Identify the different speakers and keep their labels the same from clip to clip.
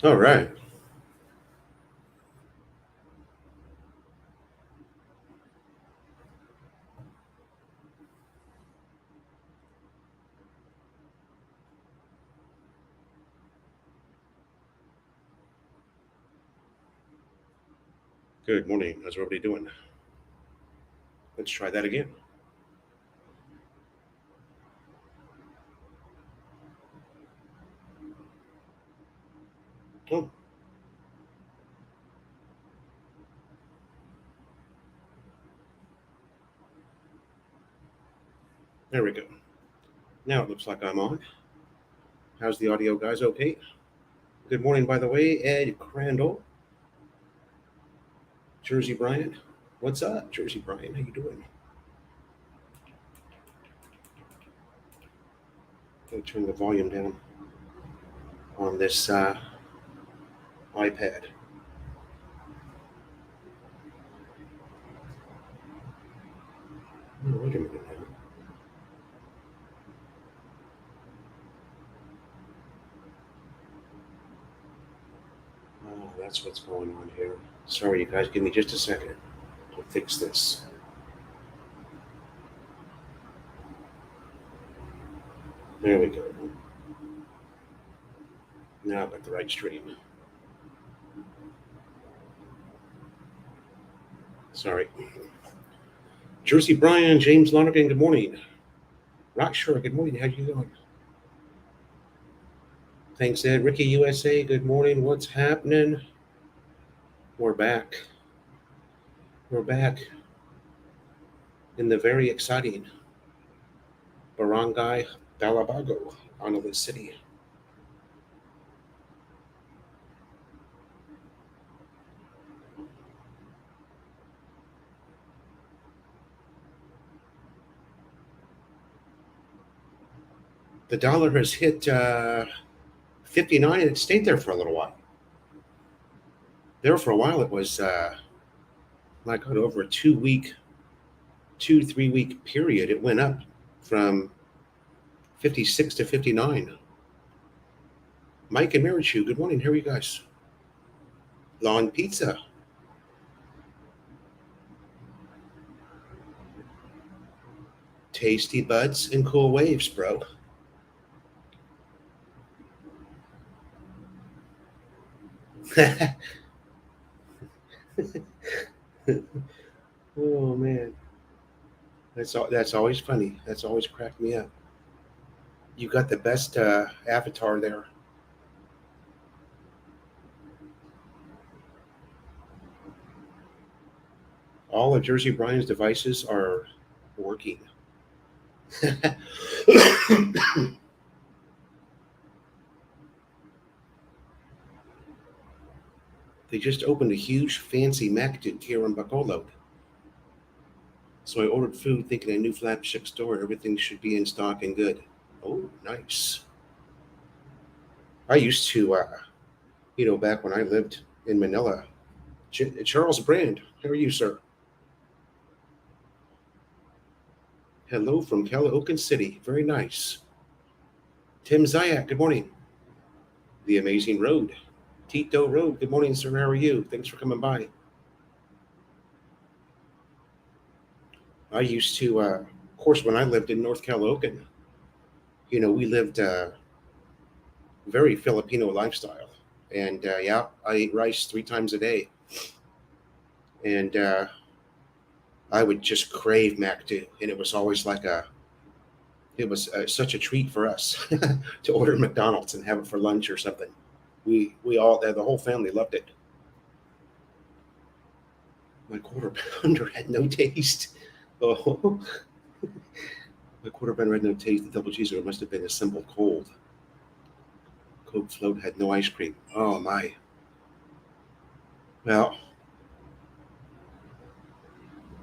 Speaker 1: All right. Good morning. How's everybody doing? Let's try that again. Oh, there we go. Now it looks like I'm on. How's the audio, guys? Okay. Good morning, by the way, Ed Crandall, Jersey Bryant. What's up, Jersey Bryant? How you doing? Let me turn the volume down on this iPad. Oh, wait a minute now. Oh, that's what's going on here. Sorry, you guys. Give me just a second to fix this. There we go. Now I've got the right stream. Sorry. Jersey Bryan, James Lonergan, good morning. Rocksure, good morning. How you doing? Thanks, Ed. Ricky USA, good morning. What's happening? We're back. We're back in the very exciting Barangay Dalabago, Honolulu City. The dollar has hit 59 and it stayed there for a little while. There for a while, it was like over a 3 week period. It went up from 56 to 59. Mike and Marichu, good morning. How are you guys? Lawn Pizza. Tasty buds and cool waves, bro. Oh man, that's always funny. That's always cracked me up. You got the best avatar there. All of Jersey Brian's devices are working. They just opened a huge fancy McDo here in Bacolod. So I ordered food thinking a new flagship store, everything should be in stock and good. Oh, nice. I used to, back when I lived in Manila. Charles Brand, how are you, sir? Hello from Caloocan City. Very nice. Tim Zayak, good morning. The Amazing Road. Tito Road, good morning, sir. How are you? Thanks for coming by. I used to, of course, when I lived in North Caloocan, we lived very Filipino lifestyle. And yeah, I ate rice 3 times a day. And I would just crave McDo. And it was always it was such a treat for us to order McDonald's and have it for lunch or something. We all, the whole family loved it. My quarter pounder had no taste. Oh, my quarter pounder had no taste. The double cheeseburger must have been a simple cold. Coke float had no ice cream. Oh my. Well,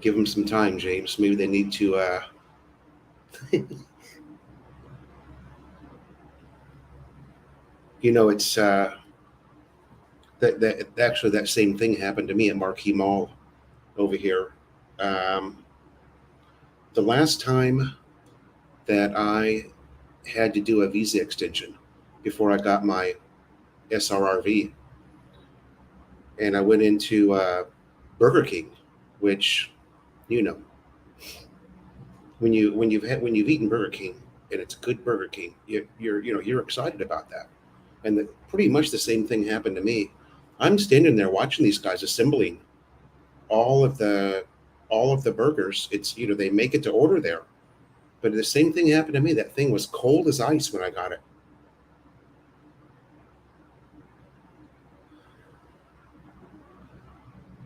Speaker 1: give them some time, James. Maybe they need to. It's that actually that same thing happened to me at Marquee Mall over here. Um, the last time that I had to do a visa extension before I got my SRRV, and I went into Burger King, which, you know, when you've eaten Burger King and it's good Burger King, you're excited about that. And pretty much the same thing happened to me. I'm standing there watching these guys assembling all of the all of the burgers. It's, they make it to order there, but the same thing happened to me. That thing was cold as ice when I got it.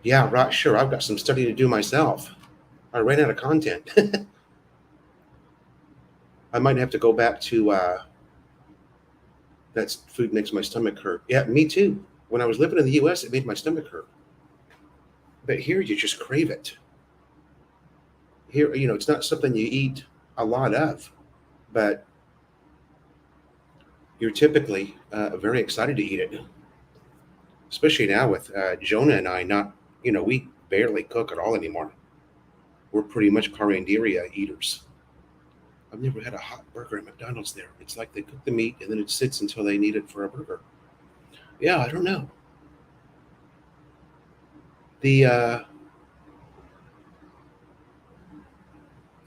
Speaker 1: Yeah, right. Sure, I've got some study to do myself. I ran out of content. I might have to go back to that food makes my stomach hurt. Yeah, me too. When I was living in the U.S., it made my stomach hurt. But here, you just crave it. Here, it's not something you eat a lot of, but you're typically very excited to eat it. Especially now with Jonah and I not, we barely cook at all anymore. We're pretty much carinderia eaters. I've never had a hot burger at McDonald's there. It's like they cook the meat and then it sits until they need it for a burger. Yeah, I don't know. The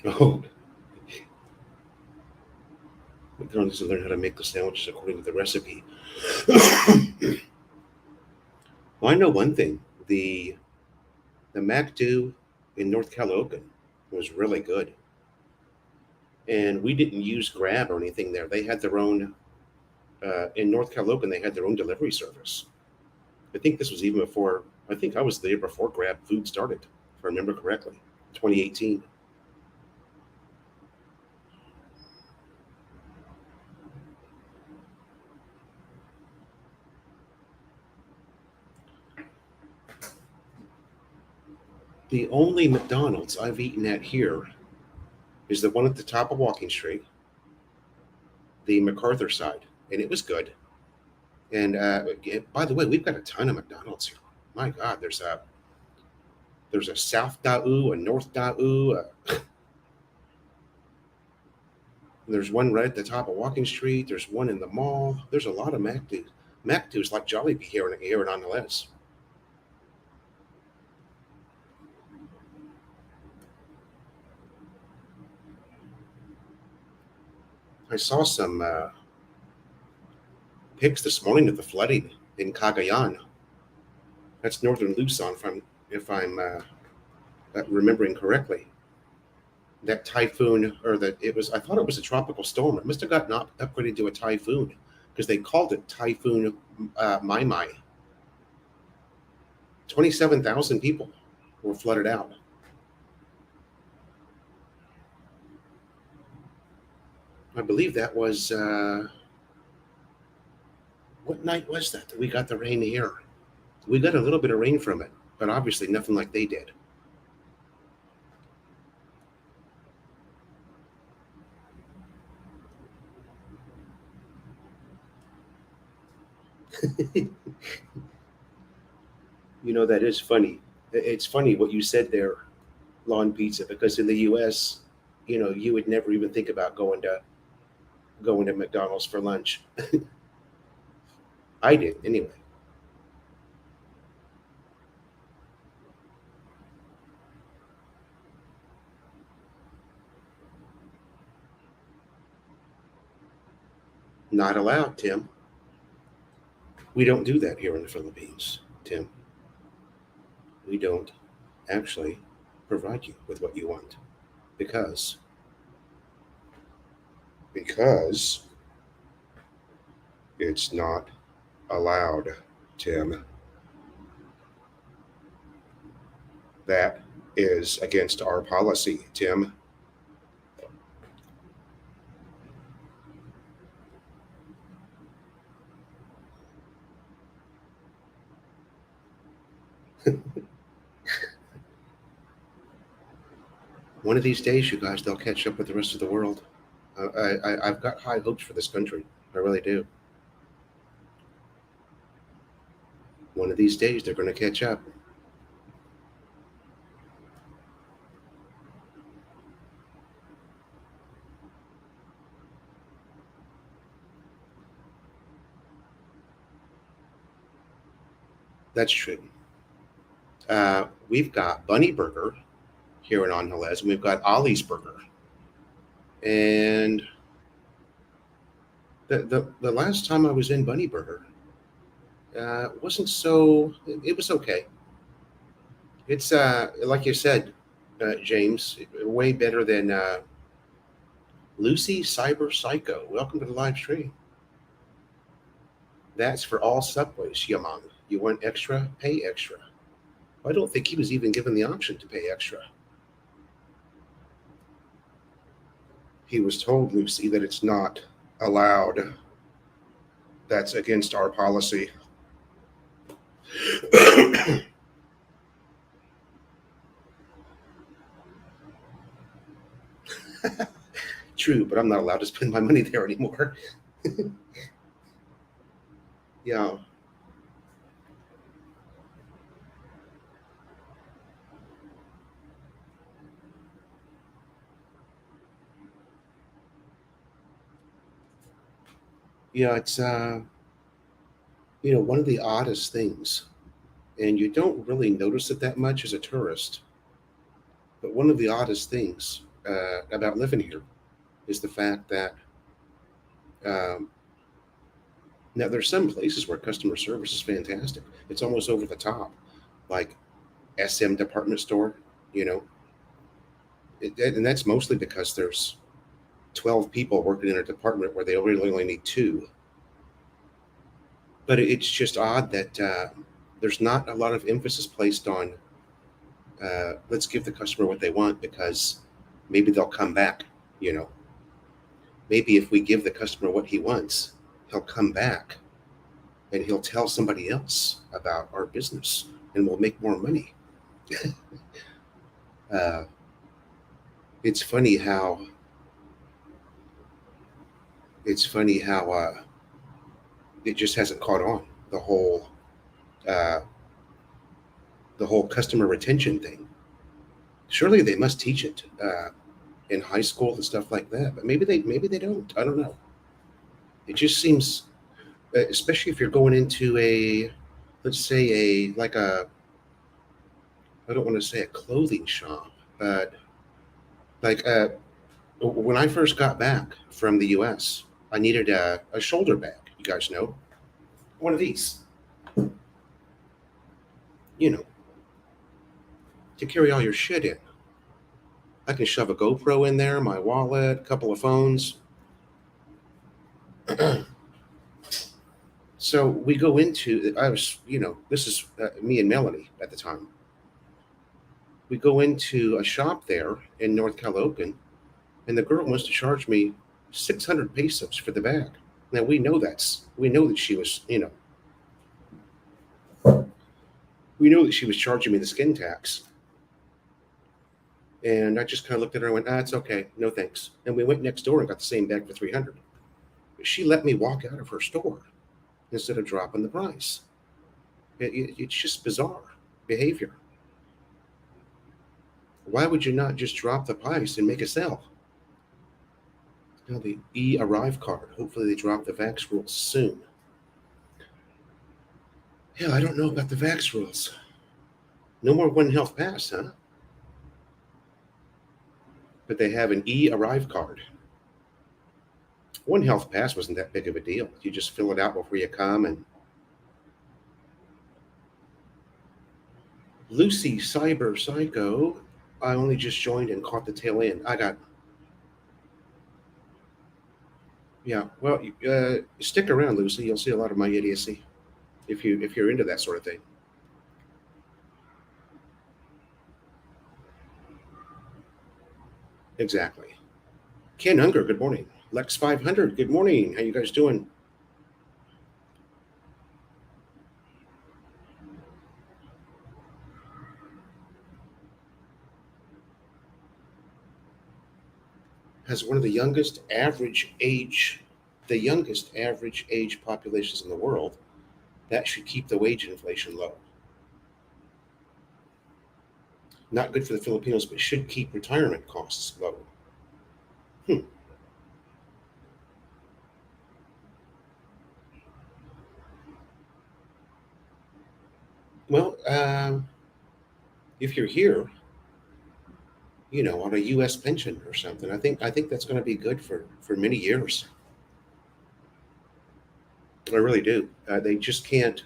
Speaker 1: oh, McDonald's needs to learn how to make the sandwiches according to the recipe. Well, I know one thing. The MacDo in North Calogan was really good, and we didn't use Grab or anything there. They had their own in North Calogan. They had their own delivery service. I think this was even before. I think I was there before Grab Food started, if I remember correctly, 2018. The only McDonald's I've eaten at here is the one at the top of Walking Street, the MacArthur side, and it was good. And by the way, we've got a ton of McDonald's here. My God, there's a South Da'u, a North Da'u. There's one right at the top of Walking Street. There's one in the mall. There's a lot of MacDo's. MacDo's like Jollibee here in Nonetheless. I saw some pics this morning of the flooding in Cagayan. That's northern Luzon, if I'm remembering correctly. That typhoon, or that it was, I thought it was a tropical storm. It must have gotten upgraded to a typhoon because they called it Typhoon Mai Mai. 27,000 people were flooded out. I believe that was, what night was that we got the rain here? We got a little bit of rain from it, but obviously nothing like they did. That is funny. It's funny what you said there, lawn pizza, because in the U.S., you would never even think about going to McDonald's for lunch. I did anyway. Not allowed, Tim. We don't do that here in the Philippines, Tim. We don't actually provide you with what you want because because it's not allowed, Tim. That is against our policy, Tim. One of these days, you guys, they'll catch up with the rest of the world. I've got high hopes for this country. I really do. One of these days, they're going to catch up. That's true. We've got Bunny Burger here in Angeles, and we've got Ollie's Burger. And the last time I was in Bunny Burger, wasn't so. It was okay. It's like you said, James, way better than Lucy Cyber Psycho. Welcome to the live stream. That's for all subways, Yaman. You want extra? Pay extra. I don't think he was even given the option to pay extra. He was told, Lucy, that it's not allowed. That's against our policy. True, but I'm not allowed to spend my money there anymore. Yeah, yeah, it's one of the oddest things, and you don't really notice it that much as a tourist. But one of the oddest things about living here is the fact that um, now there's some places where customer service is fantastic. It's almost over the top, like SM department store. You know, and that's mostly because there's 12 people working in a department where they really only need two. But it's just odd that there's not a lot of emphasis placed on let's give the customer what they want because maybe they'll come back. You know, maybe if we give the customer what he wants, he'll come back and he'll tell somebody else about our business and we'll make more money. uh, it's funny how it just hasn't caught on the whole uh, customer retention thing. Surely they must teach it in high school and stuff like that, but maybe they don't. I don't know. It just seems, especially if you're going into a, let's say a I don't want to say a clothing shop, but like when I first got back from the U.S., I needed a shoulder bag. You guys know, one of these, you know, to carry all your shit in. I can shove a GoPro in there, my wallet, a couple of phones. So we go into, I was, this is me and Melanie at the time. We go into a shop there in North Calocan, and the girl wants to charge me 600 pesos for the bag. Now we know that she was, we know that she was charging me the skin tax. And I just kind of looked at her and went, it's okay. No thanks. And we went next door and got the same bag for 300. She let me walk out of her store instead of dropping the price. It's just bizarre behavior. Why would you not just drop the price and make a sale? Now the e-arrive card. Hopefully they drop the vax rules soon. Yeah, I don't know about the vax rules. No more One Health Pass, huh? But they have an e-arrive card. One Health Pass wasn't that big of a deal. You just fill it out before you come. And Lucy Cyber Psycho, I only just joined and caught the tail end. Yeah. Well, stick around, Lucy. You'll see a lot of my idiocy if you're into that sort of thing. Exactly. Ken Unger, good morning. Lex 500, good morning. How you guys doing? Has one of the youngest average age populations in the world. That should keep the wage inflation low. Not good for the Filipinos, but should keep retirement costs low. Hmm. if you're here, on a U.S. pension or something, I think that's going to be good for many years. I really do. They just can't.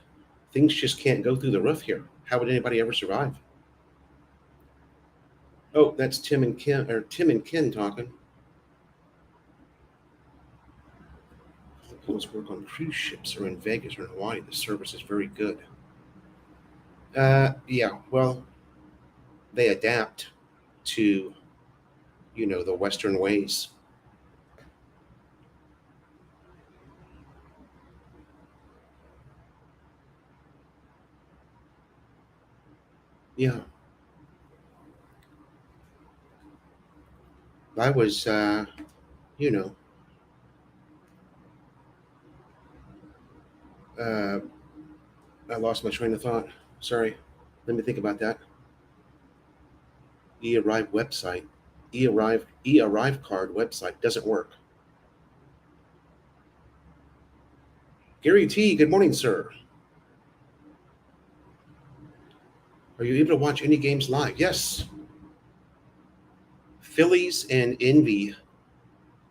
Speaker 1: Things just can't go through the roof here. How would anybody ever survive? Oh, that's Tim and Ken talking. Filipinos work on cruise ships or in Vegas or in Hawaii. The service is very good. Yeah. Well, they adapt to the Western ways. Yeah. I was, you know, uh, I lost my train of thought. Sorry. Let me think about that. E-Arrive website. E-Arrive card website doesn't work. Gary T, good morning, sir. Are you able to watch any games live? Yes. Phillies and Envy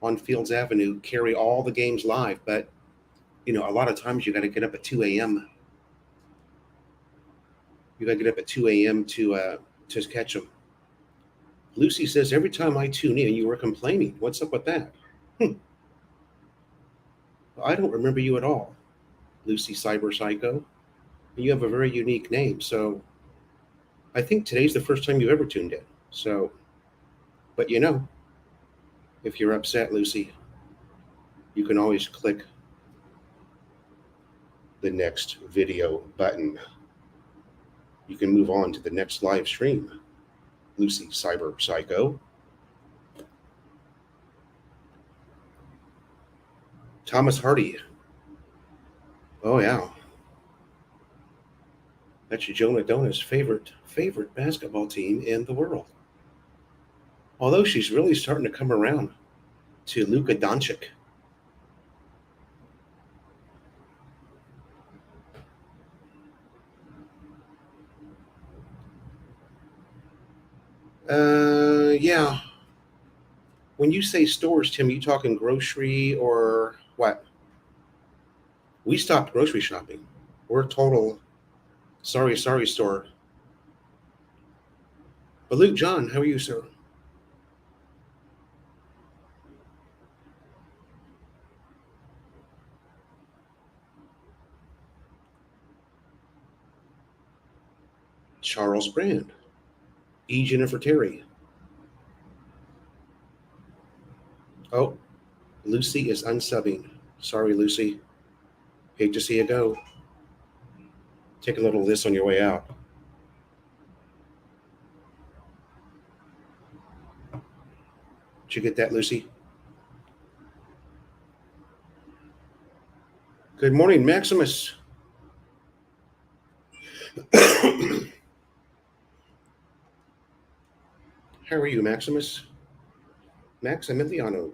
Speaker 1: on Fields Avenue carry all the games live, but a lot of times you got to get up at 2 a.m. You got to get up at 2 a.m. to catch them. Lucy says, every time I tune in, you were complaining. What's up with that? I don't remember you at all, Lucy Cyber Psycho. You have a very unique name. So I think today's the first time you ever tuned in. So, but if you're upset, Lucy, you can always click the next video button. You can move on to the next live stream, Lucy Cyber Psycho. Thomas Hardy. Oh yeah. That's Jonah Donna's favorite basketball team in the world. Although she's really starting to come around to Luka Doncic. Yeah. When you say stores, Tim, you talking grocery or what? We stopped grocery shopping. We're a total sorry store. But Luke John, how are you, sir? Charles Brand. E. Jennifer Terry. Oh, Lucy is unsubbing. Sorry, Lucy. Hate to see you go. Take a little of this on your way out. Did you get that, Lucy? Good morning, Maximus. How are you, Maximus? Maximiliano.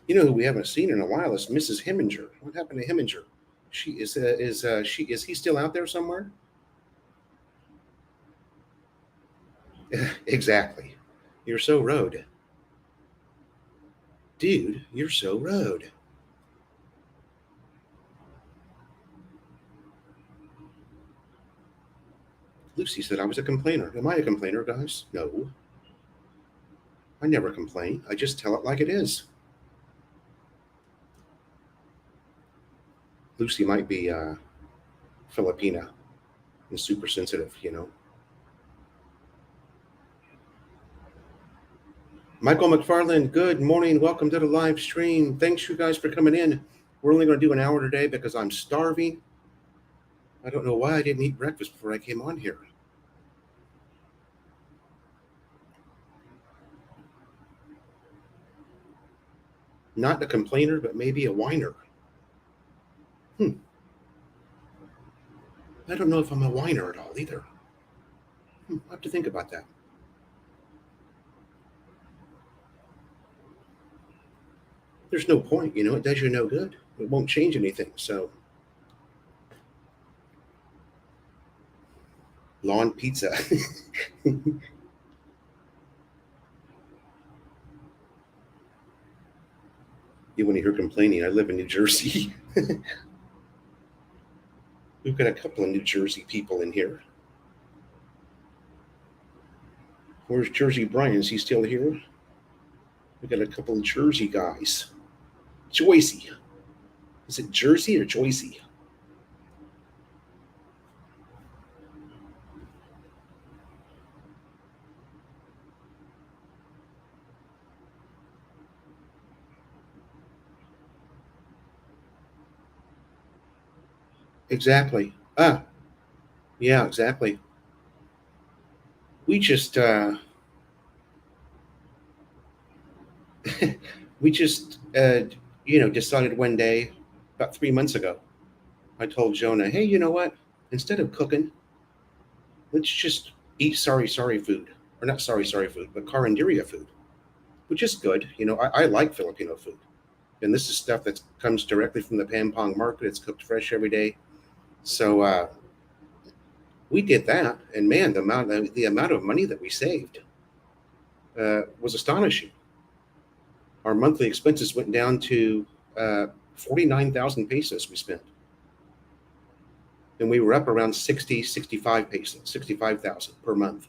Speaker 1: You know who we haven't seen in a while is Mrs. Heminger. What happened to Heminger? She is he still out there somewhere? Exactly. You're so road. Dude, you're so road. Lucy said I was a complainer. Am I a complainer, guys? No. I never complain. I just tell it like it is. Lucy might be Filipina and super sensitive, Michael McFarland, good morning. Welcome to the live stream. Thanks, you guys, for coming in. We're only going to do an hour today because I'm starving. I don't know why I didn't eat breakfast before I came on here. Not a complainer, but maybe a whiner. I don't know if I'm a whiner at all either. I have to think about that. There's no point, it does you no good. It won't change anything. So, lawn pizza. You want to hear complaining? I live in New Jersey. We've got a couple of New Jersey people in here. Where's Jersey Brian? Is he still here? We got a couple of Jersey guys. Joycey. Is it Jersey or Joycey? Exactly. Yeah, exactly. We just we just decided one day about 3 months ago. I told Jonah, hey, you know what? Instead of cooking, let's just eat sorry food, or not sorry food, but carinderia food, which is good. I like Filipino food, and this is stuff that comes directly from the Pampang market. It's cooked fresh every day. So we did that, and man, the amount of money that we saved was astonishing. Our monthly expenses went down to 49,000 pesos we spent, and we were up around 65 pesos, 65,000 per month.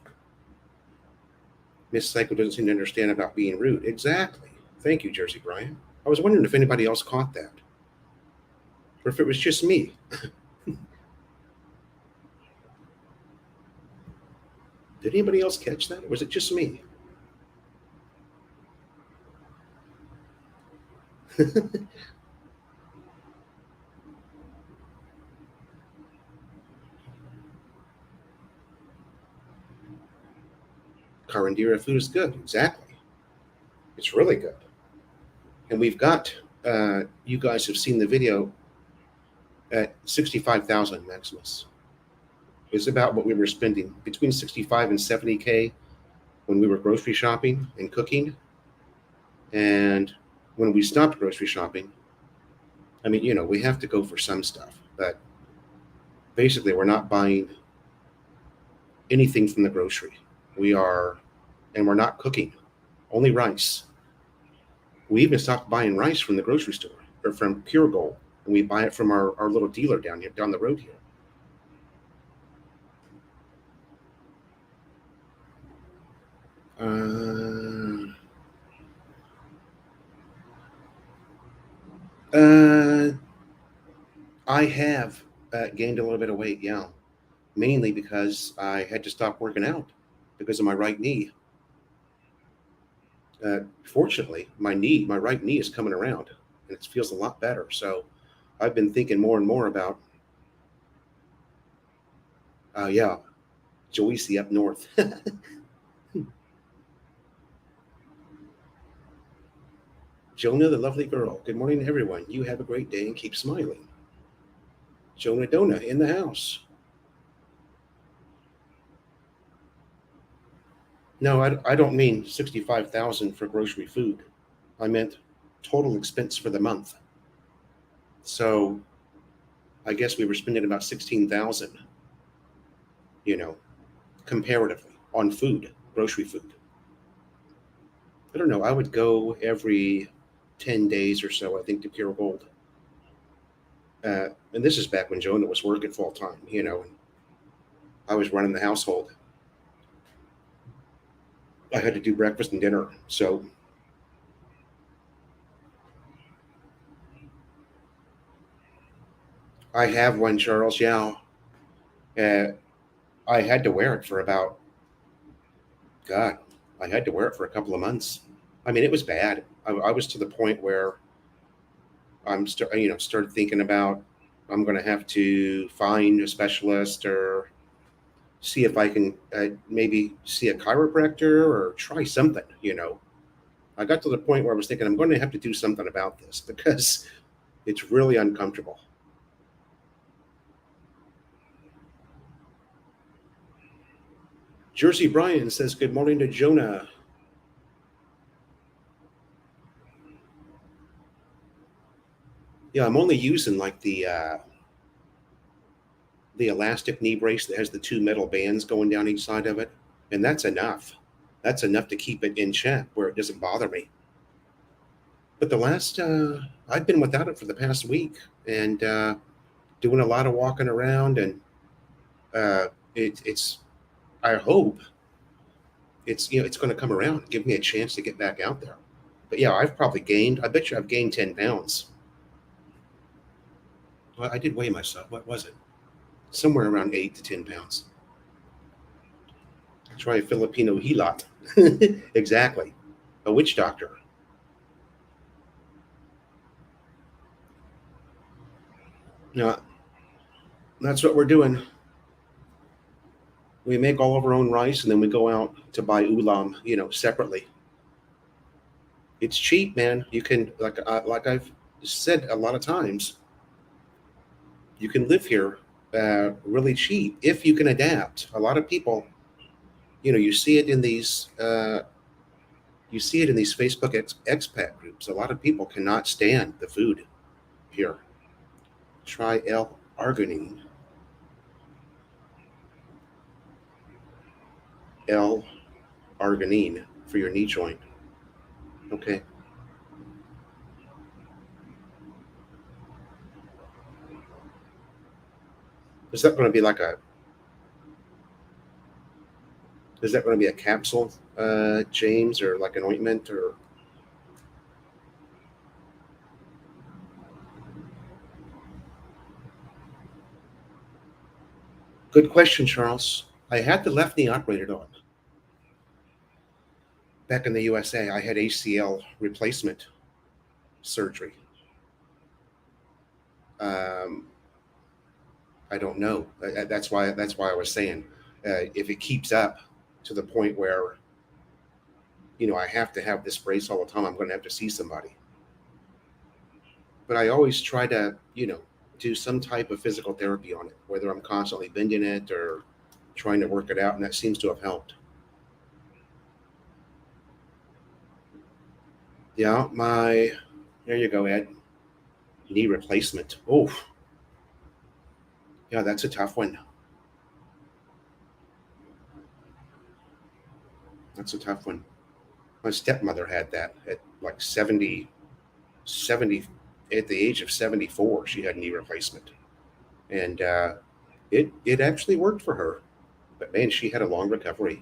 Speaker 1: Miss Psycho doesn't seem to understand about being rude. Exactly. Thank you, Jersey Brian. I was wondering if anybody else caught that, or if it was just me. Did anybody else catch that, or was it just me? Carindira food is good. Exactly. It's really good. And we've got, you guys have seen the video at 65,000 Maximus. Is about what we were spending between 65 and 70K when we were grocery shopping and cooking. And when we stopped grocery shopping, I mean, we have to go for some stuff, but basically we're not buying anything from the grocery. And we're not cooking, only rice. We even stopped buying rice from the grocery store or from Pure Gold, and we buy it from our little dealer down the road here. Uh, uh, I have gained a little bit of weight, yeah, mainly because I had to stop working out because of my right knee. Fortunately, my right knee is coming around, and it feels a lot better. So I've been thinking more and more about, yeah, Joycey up north. Jonah, the lovely girl. Good morning, everyone. You have a great day and keep smiling. Jonah Dona in the house. No, I don't mean 65,000 for grocery food. I meant total expense for the month. So I guess we were spending about 16,000, you know, comparatively on food, grocery food. I don't know. I would go every 10 days or so, I think, to Pure Gold. And this is back when Jonah was working full time, and I was running the household. I had to do breakfast and dinner. So I have one, Charles. Yeah. Uh, I had to wear it for about, God, I had to wear it for a couple of months. I mean, it was bad. I was to the point where started thinking about I'm going to have to find a specialist or see if I can maybe see a chiropractor or try something. I got to the point where I was thinking I'm going to have to do something about this because it's really uncomfortable. Jersey Brian says, good morning to Jonah. Yeah, I'm only using like the elastic knee brace that has the two metal bands going down each side of it, and that's enough. That's enough to keep it in check where it doesn't bother me. But the last I've been without it for the past week, and doing a lot of walking around, and uh, it's I hope it's going to come around, and give me a chance to get back out there. But yeah, I've probably gained. I bet you I've gained 10 pounds. Well, I did weigh myself. What was it? Somewhere around 8 to 10 pounds. Try a Filipino helot. Exactly. A witch doctor. No, that's what we're doing. We make all of our own rice, and then we go out to buy ulam, separately. It's cheap, man. You can like I've said a lot of times, you can live here really cheap if you can adapt. A lot of people, you see it in these Facebook expat groups. A lot of people cannot stand the food here. Try L-arginine. L-arginine for your knee joint. Okay. Is that going to be like a? Is that going to be a capsule, James, or like an ointment, or? Good question, Charles. I had the left knee operated on back in the USA. I had ACL replacement surgery. Um, I don't know. That's why I was saying, if it keeps up to the point where I have to have this brace all the time, I'm going to have to see somebody. But I always try to do some type of physical therapy on it, whether I'm constantly bending it or trying to work it out, and that seems to have helped. Yeah, there you go, Ed. Knee replacement. Oh, yeah, that's a tough one. That's a tough one. My stepmother had that at like 70, at the age of 74. She had knee replacement, and it actually worked for her. But man, she had a long recovery.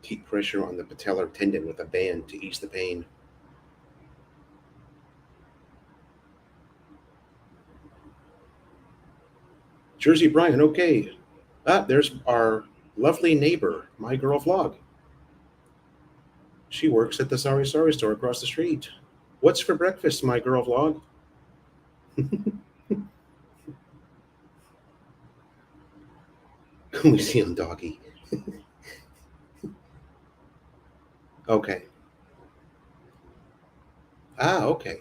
Speaker 1: Keep pressure on the patellar tendon with a band to ease the pain. Jersey Brian, okay. There's our lovely neighbor, my girl Vlog. She works at the Sorry Sorry store across the street. What's for breakfast, my girl Vlog? We see him, doggy. Okay. Okay.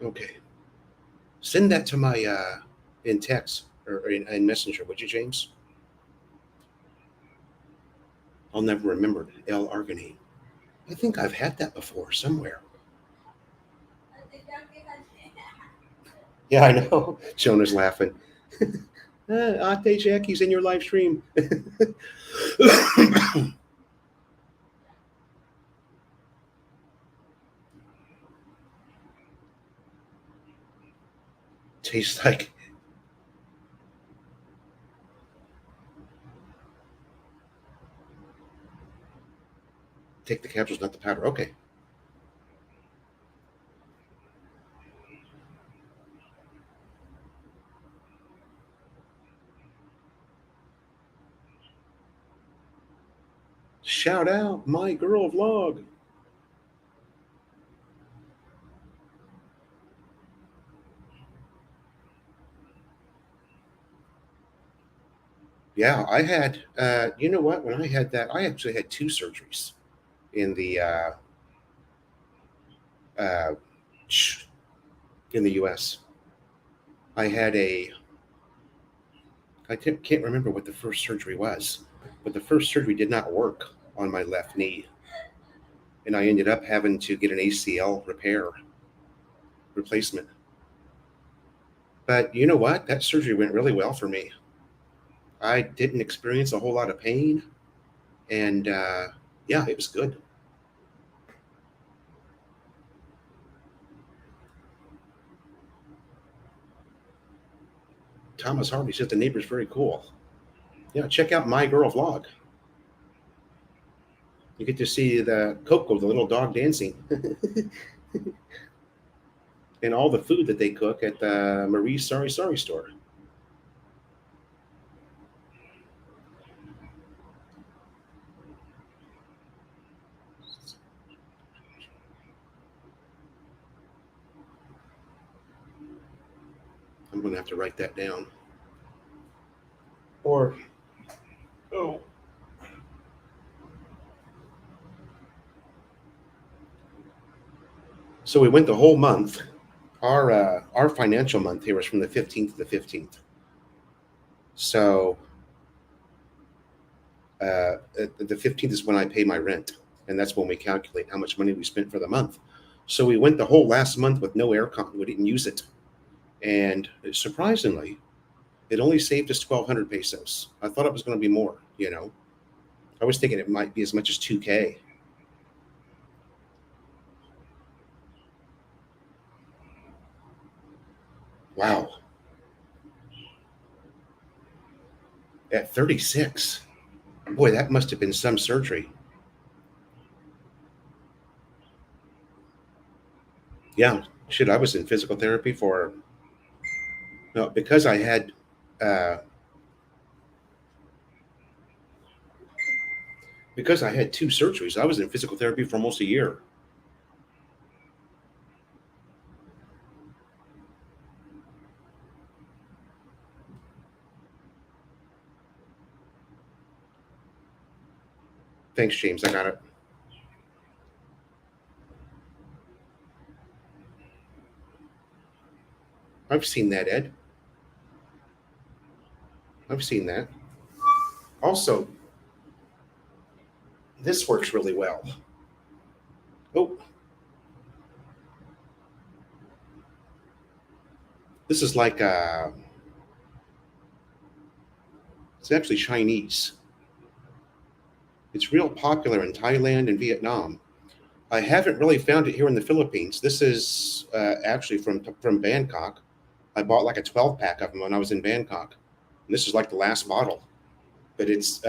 Speaker 1: Okay. Send that to my in text or in Messenger, would you, James? I'll never remember L-arginine. I think I've had that before somewhere. Yeah, I know. Jonah's laughing. Ate Jackie's in your live stream. Tastes like. Take the capsules, not the powder. Okay. Shout out my girl Vlog. Yeah, I had. You know what? When I had that, I actually had two surgeries in the uh, in the U.S. I had I can't remember what the first surgery was, but the first surgery did not work on my left knee, and I ended up having to get an ACL replacement. But you know what? That surgery went really well for me. I didn't experience a whole lot of pain, and yeah, it was good. Thomas Harvey said the neighbor's very cool. Yeah, check out My Girl vlog. You get to see the Coco, the little dog, dancing, and all the food that they cook at the Marie's Sorry Sorry store. I'm going to have to write that down. Or, oh, so we went the whole month. Our financial month here was from the 15th to the 15th. So the 15th is when I pay my rent, and that's when we calculate how much money we spent for the month. So we went the whole last month with no aircon. We didn't use it, and surprisingly, it only saved us 1,200 pesos. I thought it was going to be more. I was thinking it might be as much as 2K. Wow, at 36, boy, that must have been some surgery. Yeah, shit, I was in physical therapy for no uh, because I had two surgeries. I was in physical therapy for almost a year. Thanks, James. I got it. I've seen that, Ed. I've seen that. Also, this works really well. Oh, this is like it's actually Chinese. It's real popular in Thailand and Vietnam. I haven't really found it here in the Philippines. This is actually from Bangkok. I bought like a 12 pack of them when I was in Bangkok. And this is like the last bottle, but it's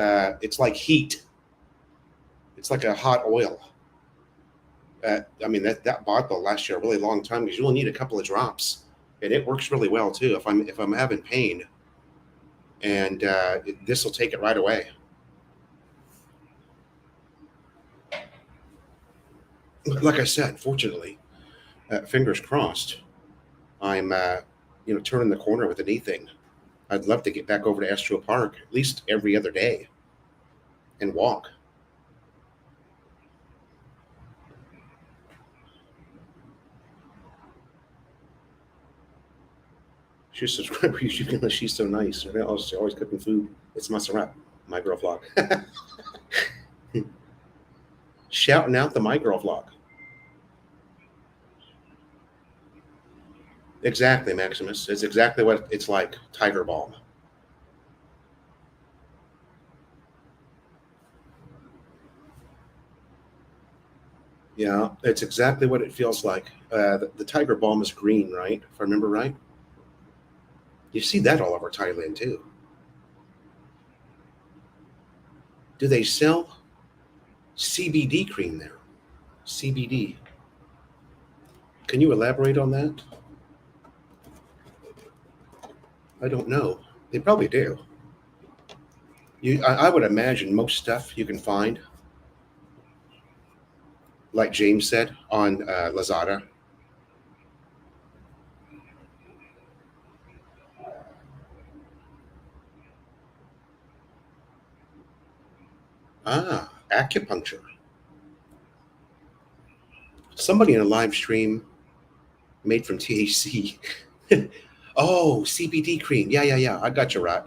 Speaker 1: like heat. It's like a hot oil. I mean that bottle lasts you a really long time because you only need a couple of drops, and it works really well too. If I'm having pain, and this will take it right away. Like I said, fortunately, fingers crossed, I'm turning the corner with a knee thing. I'd love to get back over to Astro Park at least every other day and walk. She's a subscriber. You should know she's so nice. She's always cooking food. It's Masarat, my girl vlog. Shouting out the my girl vlog. Exactly, Maximus. It's exactly what it's like. Tiger balm. Yeah, it's exactly what it feels like. The tiger balm is green, right? If I remember right. You see that all over Thailand too. Do they sell CBD cream there? CBD. Can you elaborate on that? I don't know. They probably do. I would imagine most stuff you can find, like James said, on Lazada. Acupuncture. Somebody in a live stream made from THC. Oh, CBD cream. Yeah. I got you right.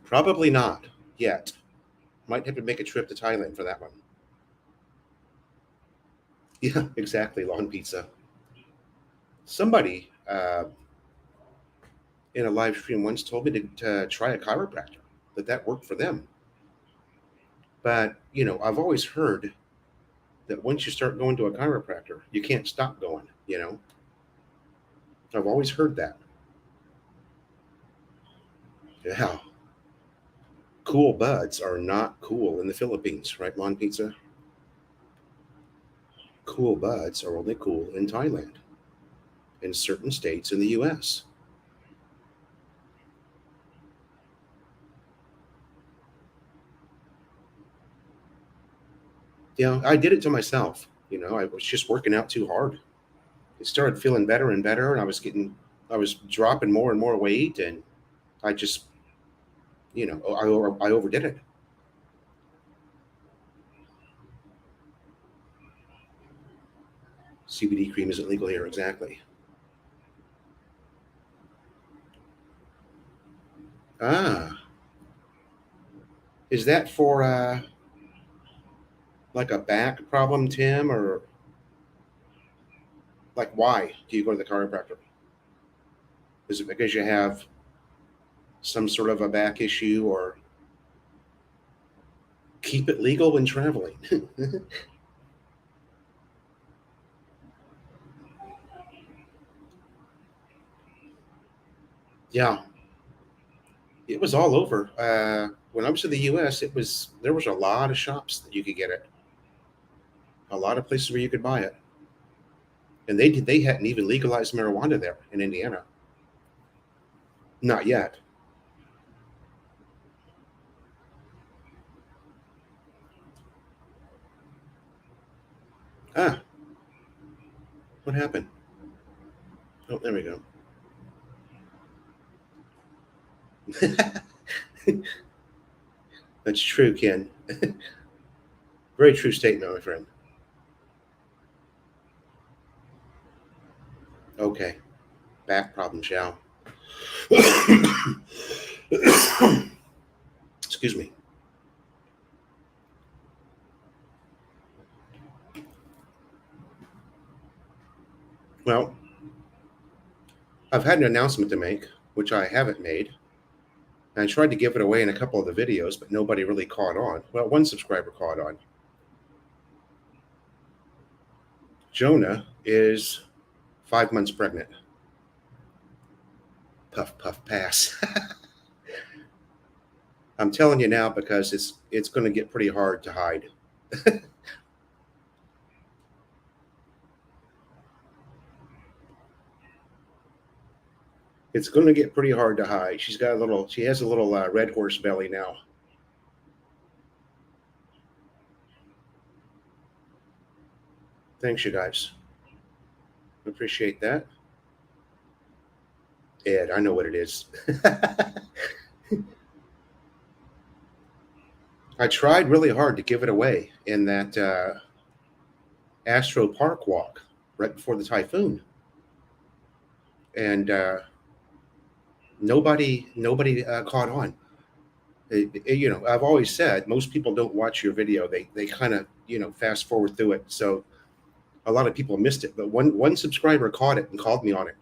Speaker 1: Probably not yet. Might have to make a trip to Thailand for that one. Yeah, exactly. Lawn pizza. Somebody in a live stream once told me to try a chiropractor, that worked for them. But, I've always heard that once you start going to a chiropractor, you can't stop going. I've always heard that. Yeah. Cool buds are not cool in the Philippines, right, Lawn Pizza? Cool buds are only cool in Thailand, in certain states in the US. I did it to myself. I was just working out too hard. It started feeling better and better, and I was dropping more and more weight, and I just, I overdid it. CBD cream isn't legal here, exactly. Ah, is that for like a back problem, Tim, or like why do you go to the chiropractor? Is it because you have some sort of a back issue, or keep it legal when traveling? Yeah, it was all over. When I was in the U.S., there was a lot of shops that you could get it, a lot of places where you could buy it, and they hadn't even legalized marijuana there in Indiana. Not yet. Ah, what happened? Oh, there we go. That's true, Ken. Very true statement, my friend. Okay, back problems, yeah. Excuse me. Well, I've had an announcement to make, which I haven't made. And I tried to give it away in a couple of the videos, but nobody really caught on. Well, one subscriber caught on. Jonah is 5 months pregnant. Puff, puff, pass. I'm telling you now because it's going to get pretty hard to hide. It's going to get pretty hard to hide. She has a little red horse belly now. Thanks, you guys. Appreciate that. Ed, I know what it is. I tried really hard to give it away in that Astro Park walk right before the typhoon, and nobody caught on. I've always said most people don't watch your video; they kind of fast forward through it. So a lot of people missed it, but one subscriber caught it and called me on it.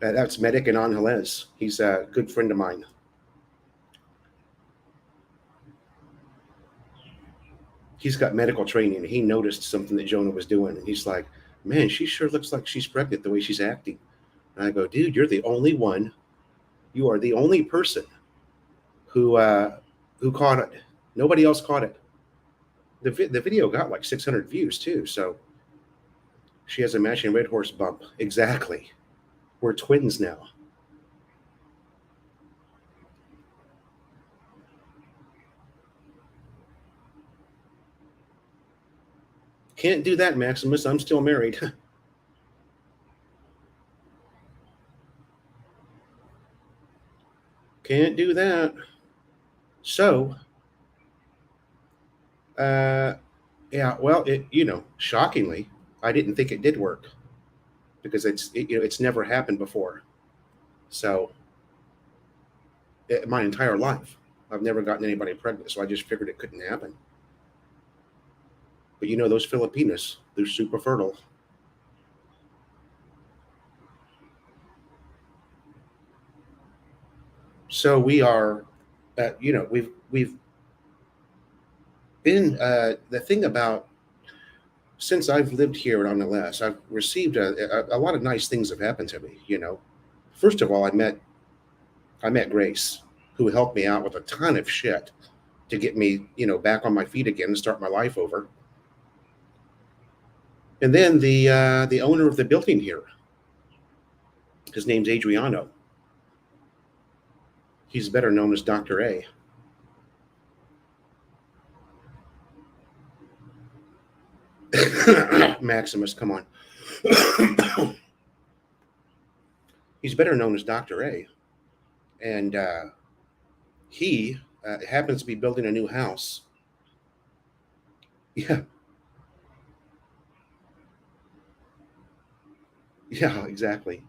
Speaker 1: That's Medic and Angeles. He's a good friend of mine. He's got medical training. And he noticed something that Jonah was doing, and he's like, "Man, she sure looks like she's pregnant the way she's acting." And I go, "Dude, you're the only one. You are the only person who caught it. Nobody else caught it. The video got like 600 views too. So she has a matching red horse bump. Exactly. We're twins now. Can't do that, Maximus. I'm still married. Can't do that. So Uh, yeah. Well, shockingly, I didn't think it did work because it's never happened before. So my entire life, I've never gotten anybody pregnant. So I just figured it couldn't happen. But those Filipinas, they're super fertile. So we are, we've been the thing about since I've lived here in MLS, I've received a lot of nice things have happened to me. First of all, I met Grace, who helped me out with a ton of shit to get me, back on my feet again and start my life over. And then the owner of the building here, his name's Adriano. He's better known as Dr. A. Maximus, come on. He's better known as Dr. A. And he happens to be building a new house. Yeah, yeah, exactly.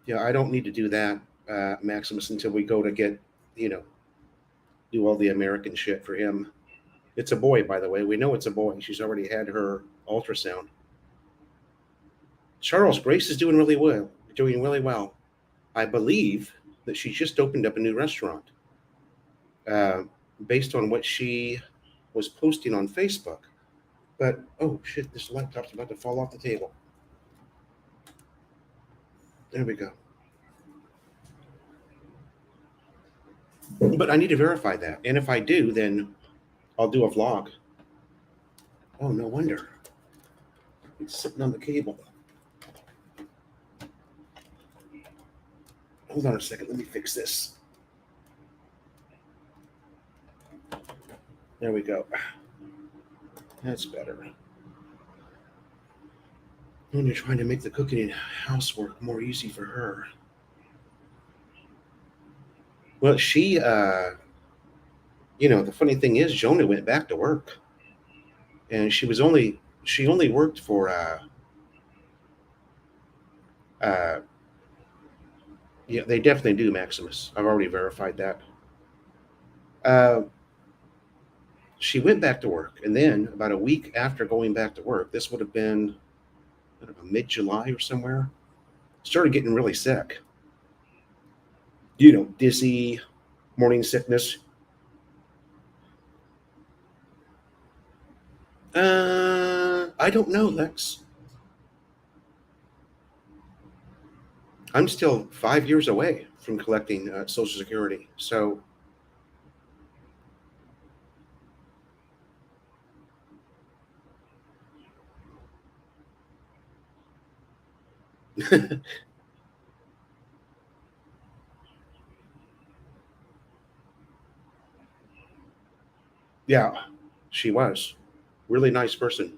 Speaker 1: Yeah, I don't need to do that, Maximus, until we go to get, you know, do all the American shit for him. It's a boy, by the way. We know it's a boy. She's already had her ultrasound. Charles, Grace is doing really well. Doing really well. I believe that she just opened up a new restaurant. Uh, Based on what she was posting on Facebook. But oh shit, this laptop's about to fall off the table. There we go. But I need to verify that. And if I do, then I'll do a vlog. Oh, no wonder. It's sitting on the cable. Hold on a second. Let me fix this. There we go. That's better. When you're trying to make the cooking and housework more easy for her. Well, the funny thing is, Jonah went back to work, and she only worked for uh, yeah, they definitely do, Maximus. I've already verified that. Uh, she went back to work, and then about a week after going back to work, this would have been I don't know, mid-July or somewhere, started getting really sick. Dizzy, morning sickness. I don't know, Lex. I'm still 5 years away from collecting Social Security. So, yeah, she was. Really nice person.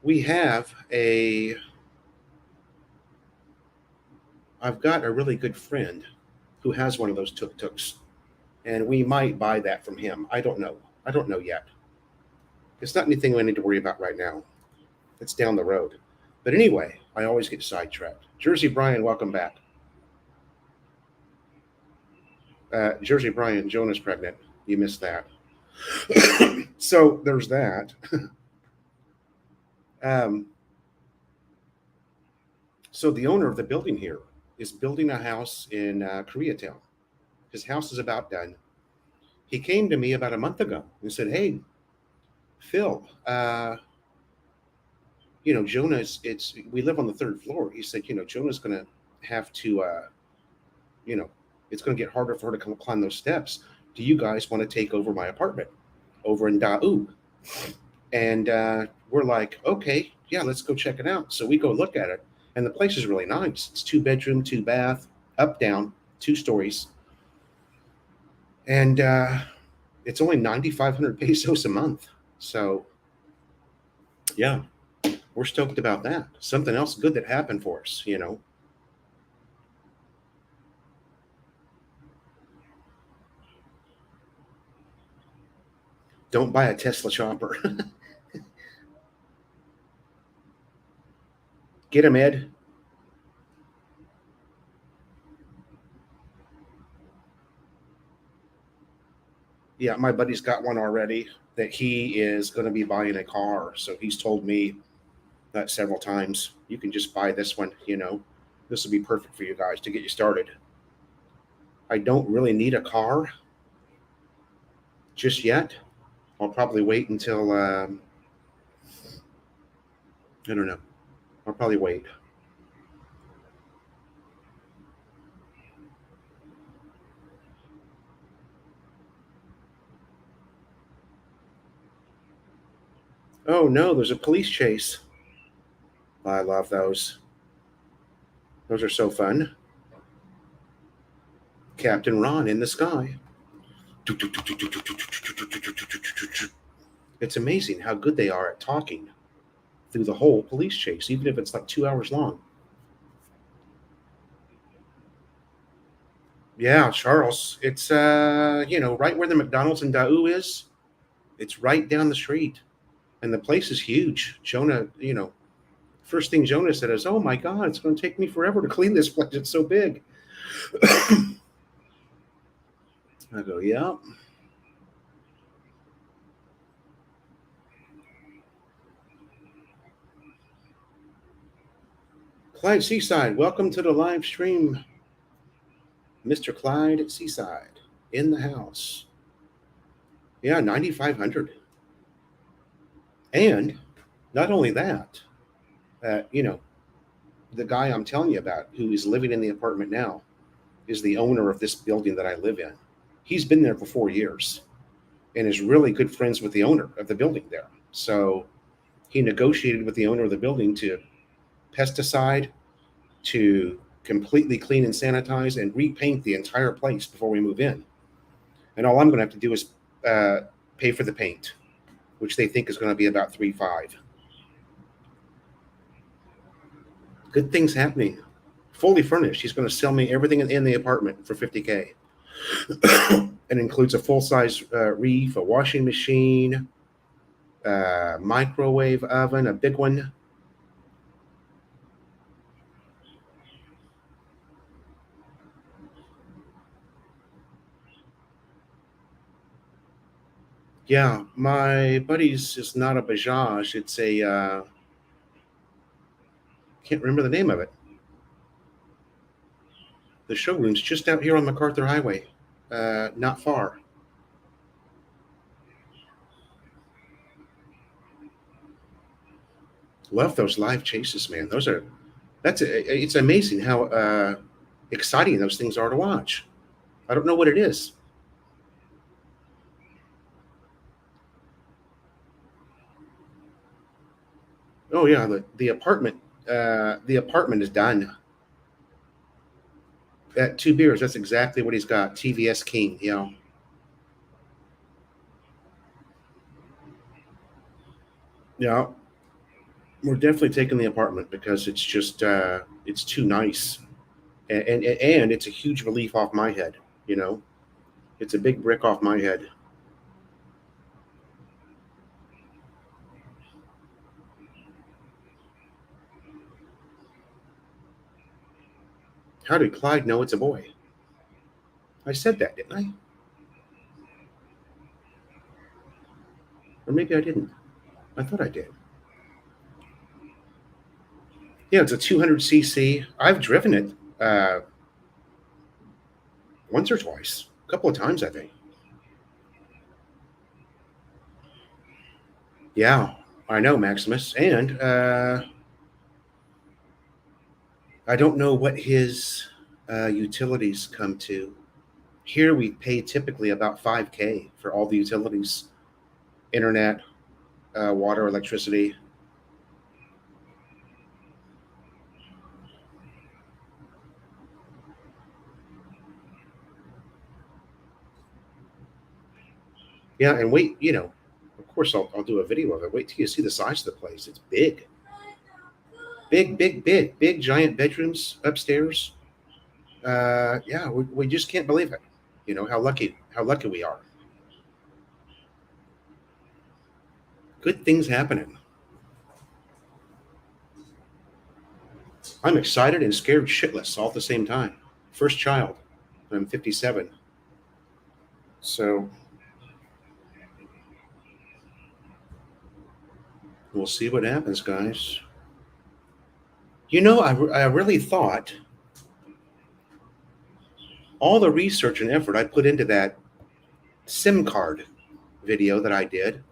Speaker 1: We have a, I've got a really good friend who has one of those tuk-tuks, and we might buy that from him. I don't know. I don't know yet. It's not anything I need to worry about right now. It's down the road. But anyway, I always get sidetracked. Jersey Brian, welcome back. Jersey Brian, Jonah's pregnant. You missed that. So there's that. Um, so the owner of the building here is building a house in Koreatown. His house is about done. He came to me about a month ago and said, "Hey, Phil, Jonah's. It's we live on the third floor." He said, "Jonah's going to have to, you know, it's going to get harder for her to climb those steps. Do you guys want to take over my apartment over in Daegu?" And we're like, okay, yeah, let's go check it out. So we go look at it, and the place is really nice. It's 2 bedroom, 2 bath, up, down, 2 stories. And it's only 9,500 pesos a month. So, yeah, we're stoked about that. Something else good that happened for us. Don't buy a Tesla chopper. Get him, Ed. Yeah, my buddy's got one already that he is going to be buying a car. So he's told me that several times. You can just buy this one. This will be perfect for you guys to get you started. I don't really need a car just yet. I'll probably wait until, I don't know. I'll probably wait. Oh no, there's a police chase. I love those. Those are so fun. Captain Ron in the sky. It's amazing how good they are at talking through the whole police chase, even if it's like 2 hours long. Yeah, Charles. It's right where the McDonald's in Daou is. It's right down the street. And the place is huge. Jonah, first thing Jonah said is, "Oh my God, it's going to take me forever to clean this place. It's so big." I go, "Yeah." Clyde Seaside, welcome to the live stream. Mr. Clyde Seaside in the house. Yeah, 9,500. And not only that, uh, you know, the guy I'm telling you about who is living in the apartment now is the owner of this building that I live in. He's been there for 4 years and is really good friends with the owner of the building there. So he negotiated with the owner of the building to pesticide, to completely clean and sanitize and repaint the entire place before we move in. And all I'm going to have to do is uh, pay for the paint, which they think is going to be about 3.5. Good things happening. Fully furnished. He's going to sell me everything in the apartment for 50K. It includes a full size reef, a washing machine, microwave oven, a big one. Yeah, my buddy's is not a Bajaj. It's a can't remember the name of it. The showroom's just out here on MacArthur Highway, not far. Love those live chases, man. It's amazing how exciting those things are to watch. I don't know what it is. Oh yeah, the apartment is done. At 2 beers, that's exactly what he's got. TVS King, yeah. We're definitely taking the apartment because it's just it's too nice, and it's a huge relief off my head. You know, it's a big brick off my head. How did Clyde know it's a boy? I said that, didn't I? Or maybe I didn't. I thought I did. Yeah, it's a 200cc. I've driven it once or twice, a couple of times, I think. Yeah, I know, Maximus. And I don't know what his utilities come to. Here we pay typically about 5K for all the utilities, internet. water, electricity. Yeah, and wait, of course I'll do a video of it. Wait till you see the size of the place. It's big, big, big, big, big, giant bedrooms upstairs. Yeah, we just can't believe it. How lucky we are. Good things happening. I'm excited and scared shitless all at the same time. First child. I'm 57. So we'll see what happens, guys. I really thought all the research and effort I put into that SIM card video that I did,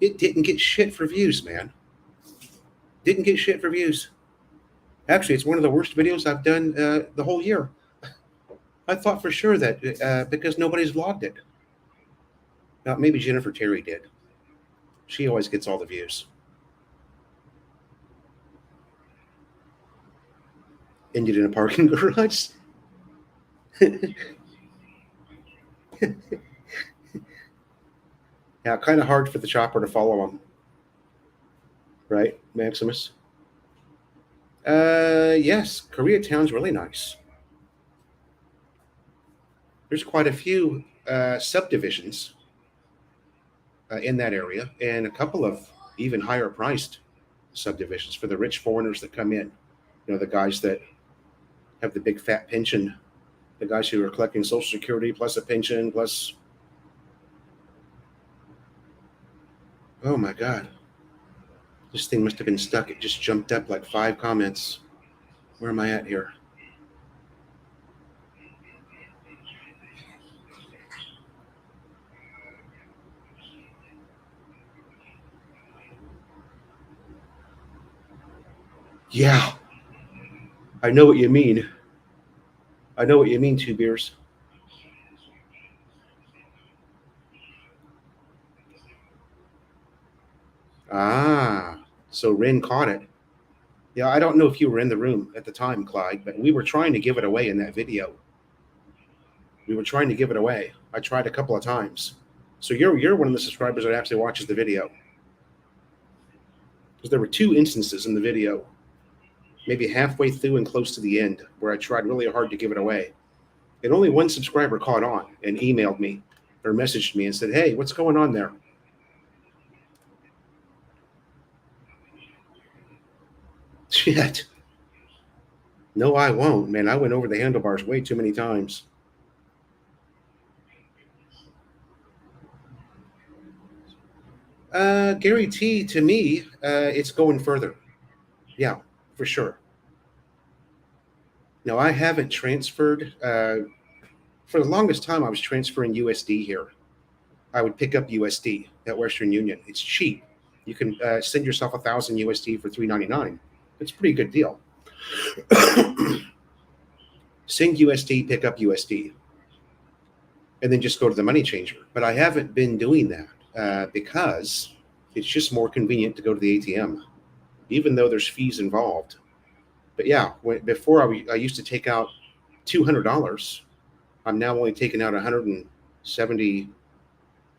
Speaker 1: it didn't get shit for views, man. Didn't get shit for views. Actually, it's one of the worst videos I've done the whole year. I thought for sure that because nobody's vlogged it. Maybe Jennifer Terry did. She always gets all the views. Ended in a parking garage. Yeah, kind of hard for the chopper to follow him. Right, Maximus? Yes, Koreatown's really nice. There's quite a few subdivisions in that area, and a couple of even higher priced subdivisions for the rich foreigners that come in. The guys that have the big fat pension, the guys who are collecting Social Security plus a pension plus. Oh my God. This thing must have been stuck. It just jumped up like 5 comments. Where am I at here? Yeah. I know what you mean. I know what you mean, 2 beers. Ah, so Ren caught it. Yeah, I don't know if you were in the room at the time, Clyde, but we were trying to give it away in that video. We were trying to give it away. I tried a couple of times. So you're one of the subscribers that actually watches the video. Because there were 2 instances in the video, maybe halfway through and close to the end, where I tried really hard to give it away. And only one subscriber caught on and emailed me or messaged me and said, "Hey, what's going on there?" Shit. No, I won't, man. I went over the handlebars way too many times. Gary T, to me, it's going further. Yeah, for sure. No, I haven't transferred. For the longest time, I was transferring USD here. I would pick up USD at Western Union. It's cheap. You can send yourself 1,000 USD for $3.99. It's a pretty good deal. Send USD, pick up USD, and then just go to the money changer. But I haven't been doing that because it's just more convenient to go to the ATM, even though there's fees involved. But yeah, before I used to take out $200. I'm now only taking out 170.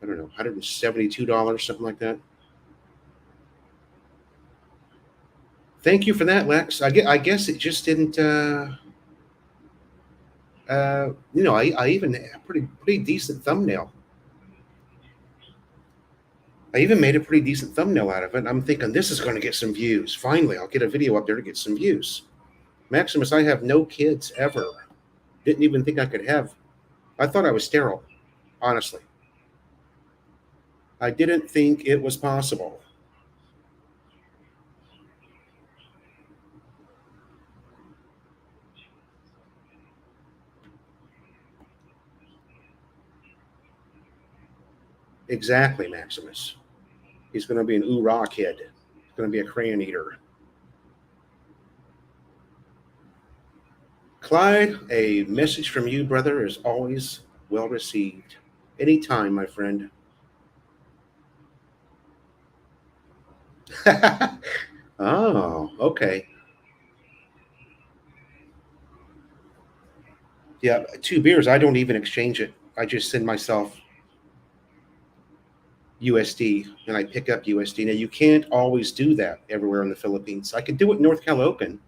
Speaker 1: I don't know, $172, something like that. Thank you for that, Lex. I guess it just didn't. I even had a pretty decent thumbnail. I even made a pretty decent thumbnail out of it. I'm thinking this is going to get some views. Finally, I'll get a video up there to get some views. Maximus, I have no kids ever. Didn't even think I could have. I thought I was sterile, honestly. I didn't think it was possible. Exactly, Maximus. He's going to be an ooh-rah kid. He's going to be a crayon eater. Clyde, a message from you, brother, is always well received. Anytime, my friend. Oh, okay. Yeah, 2 beers. I don't even exchange it. I just send myself USD and I pick up USD. Now, you can't always do that everywhere in the Philippines. I could do it in North Caloocan,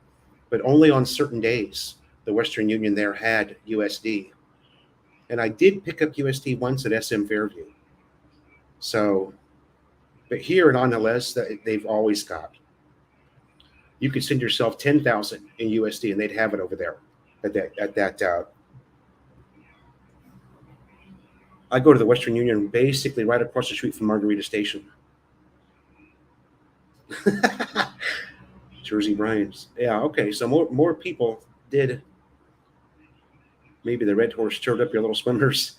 Speaker 1: but only on certain days. The Western Union there had USD. And I did pick up USD once at SM Fairview. So, but here in Angeles, they've always got. You could send yourself 10,000 in USD and they'd have it over there at that. I go to the Western Union basically right across the street from Margarita Station. Jersey Bryans. Yeah, okay. So more people did. Maybe the red horse stirred up your little swimmers.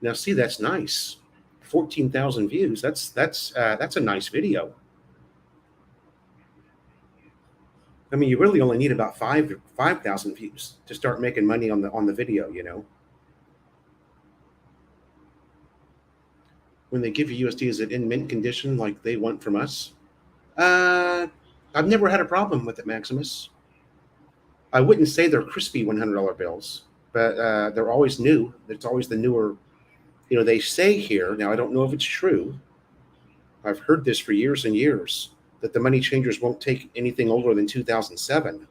Speaker 1: Now, see, that's nice. 14,000 views. That's a nice video. I mean, you really only need about 5,000 views to start making money on the video. When they give you USD, is it in mint condition like they want from us? Uh, I've never had a problem with it, Maximus. I wouldn't say they're crispy $100 bills, but they're always new. It's always the newer. They say here, now I don't know if it's true. I've heard this for years and years, that the money changers won't take anything older than 2007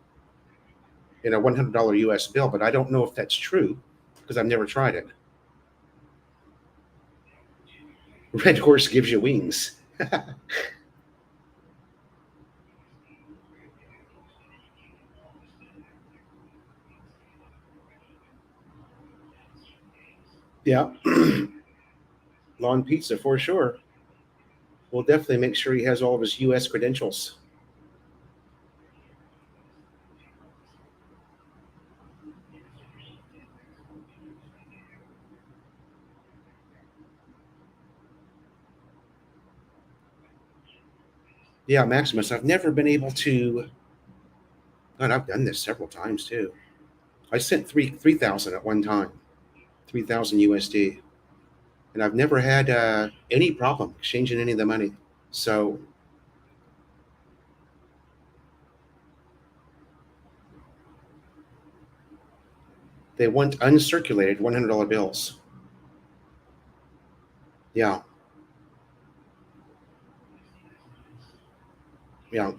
Speaker 1: in a $100 US bill, but I don't know if that's true because I've never tried it. Red horse gives you wings. Yeah. Lawn pizza for sure. We'll definitely make sure he has all of his US credentials. Yeah, Maximus, I've never been able to. God, I've done this several times too. I sent 3,000 at one time, 3,000 USD, and I've never had any problem exchanging any of the money. So they want uncirculated $100 bills. Yeah, yeah.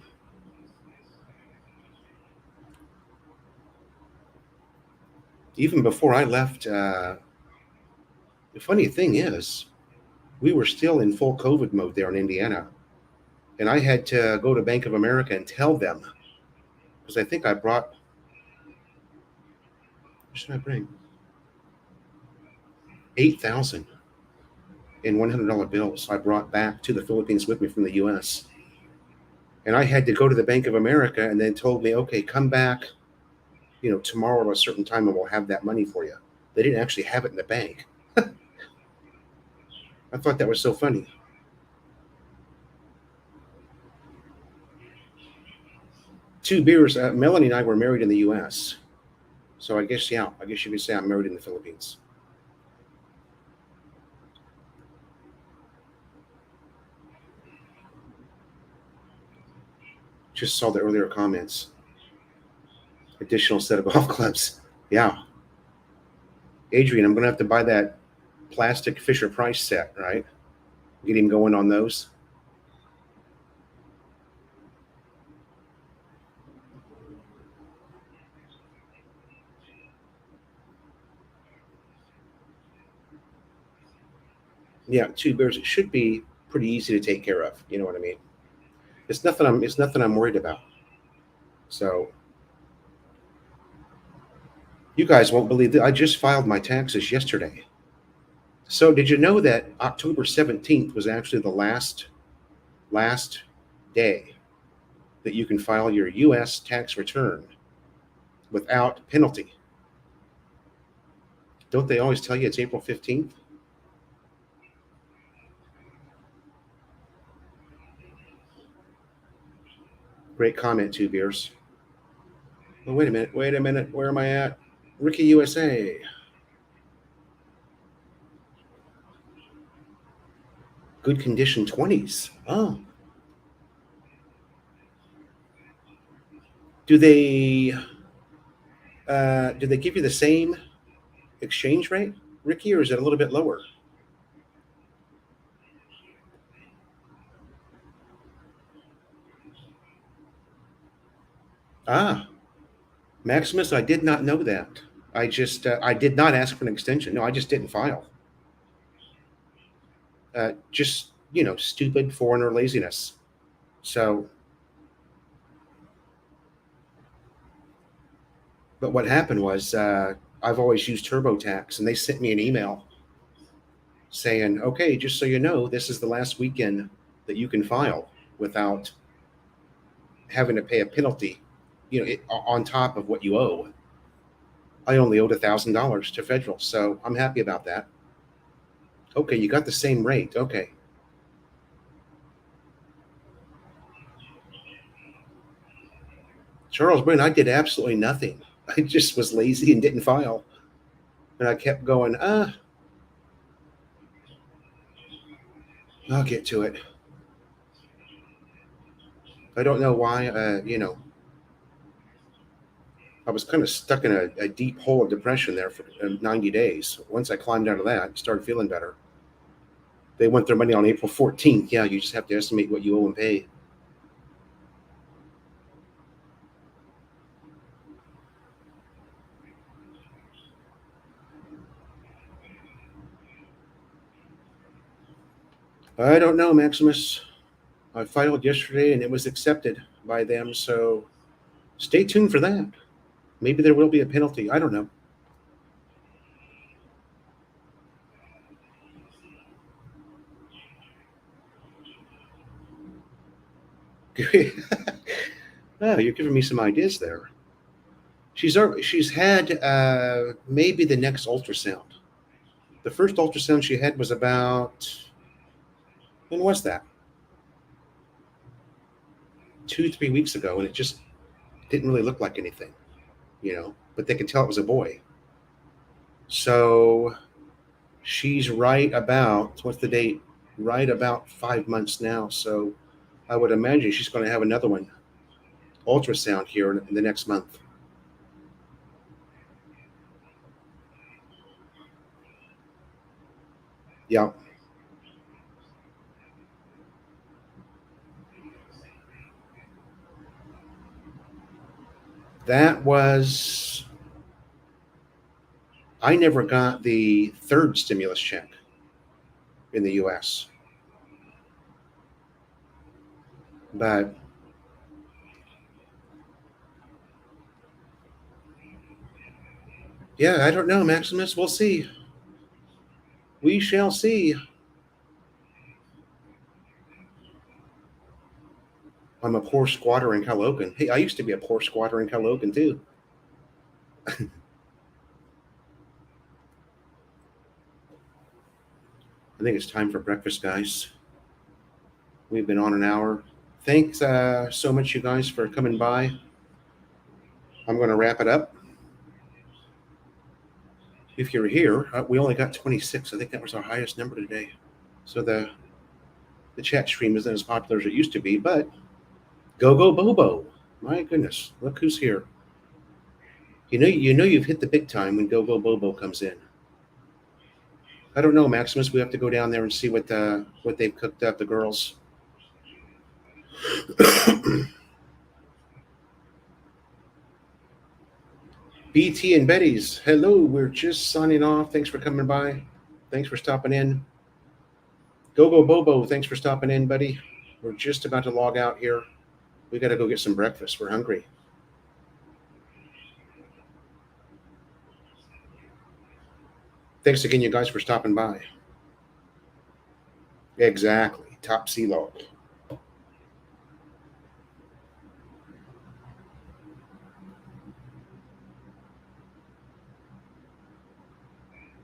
Speaker 1: Even before I left, the funny thing is, we were still in full COVID mode there in Indiana, and I had to go to Bank of America and tell them because I think I brought. What should I bring? 8,000 in $100 bills I brought back to the Philippines with me from the U.S. And I had to go to the Bank of America and then told me, okay, come back, tomorrow at a certain time and we'll have that money for you. They didn't actually have it in the bank. I thought that was so funny. 2 beers. Melanie and I were married in the U.S. So I guess, yeah, I guess you could say I'm married in the Philippines. Just saw the earlier comments. Additional set of golf clubs. Yeah. Adrian, I'm going to have to buy that plastic Fisher Price set, right? Get him going on those. Yeah, 2 beers. It should be pretty easy to take care of. You know what I mean? It's nothing I'm worried about. So you guys won't believe that I just filed my taxes yesterday. So did you know that October 17th was actually the last day that you can file your US tax return without penalty? Don't they always tell you it's April 15th? Great comment, Two Beers. Oh, wait a minute. Where am I at? Ricky USA. Good condition 20s. Oh. Do they give you the same exchange rate, Ricky, or is it a little bit lower? Ah, Maximus, I did not know that. I did not ask for an extension. No, I just didn't file. Just, stupid foreigner laziness. So, but what happened was I've always used TurboTax, and they sent me an email saying, okay, just so you know, this is the last weekend that you can file without having to pay a penalty, on top of what you owe. I only owed $1,000 to federal, so I'm happy about that. Okay, you got the same rate. Okay. Charles Brown, I did absolutely nothing. I just was lazy and didn't file. And I kept going, I'll get to it. I don't know why, I was kind of stuck in a deep hole of depression there for 90 days. Once I climbed out of that, I started feeling better. They want their money on April 14th. Yeah, you just have to estimate what you owe and pay. I don't know, Maximus. I filed yesterday and it was accepted by them, so stay tuned for that. Maybe there will be a penalty. I don't know. Oh, you're giving me some ideas there. She's had maybe the next ultrasound. The first ultrasound she had was about, when was that? 2, 3 weeks ago, and it just didn't really look like anything, But they could tell it was a boy. So she's right about, what's the date? Right about 5 months now. So I would imagine she's going to have another one, ultrasound, here in the next month. Yeah. That was, I never got the third stimulus check in the US. But yeah, I don't know, Maximus. We'll see. We shall see. I'm a poor squatter in Calogan. Hey, I used to be a poor squatter in Calogan too. I think it's time for breakfast, guys. We've been on an hour. Thanks so much, you guys, for coming by. I'm going to wrap it up. If you're here, we only got 26. I think that was our highest number today. So the chat stream isn't as popular as it used to be, but go Bobo. My goodness, look who's here. You've hit the big time when Go Bobo comes in. I don't know, Maximus. We have to go down there and see what they've cooked up, the girls. BT and Betty's, hello. We're just signing off. Thanks for coming by. Thanks for stopping in. Go Bobo, thanks for stopping in, buddy. We're just about to log out here. We got to go get some breakfast. We're hungry. Thanks again, you guys, for stopping by. Exactly. Top sea log.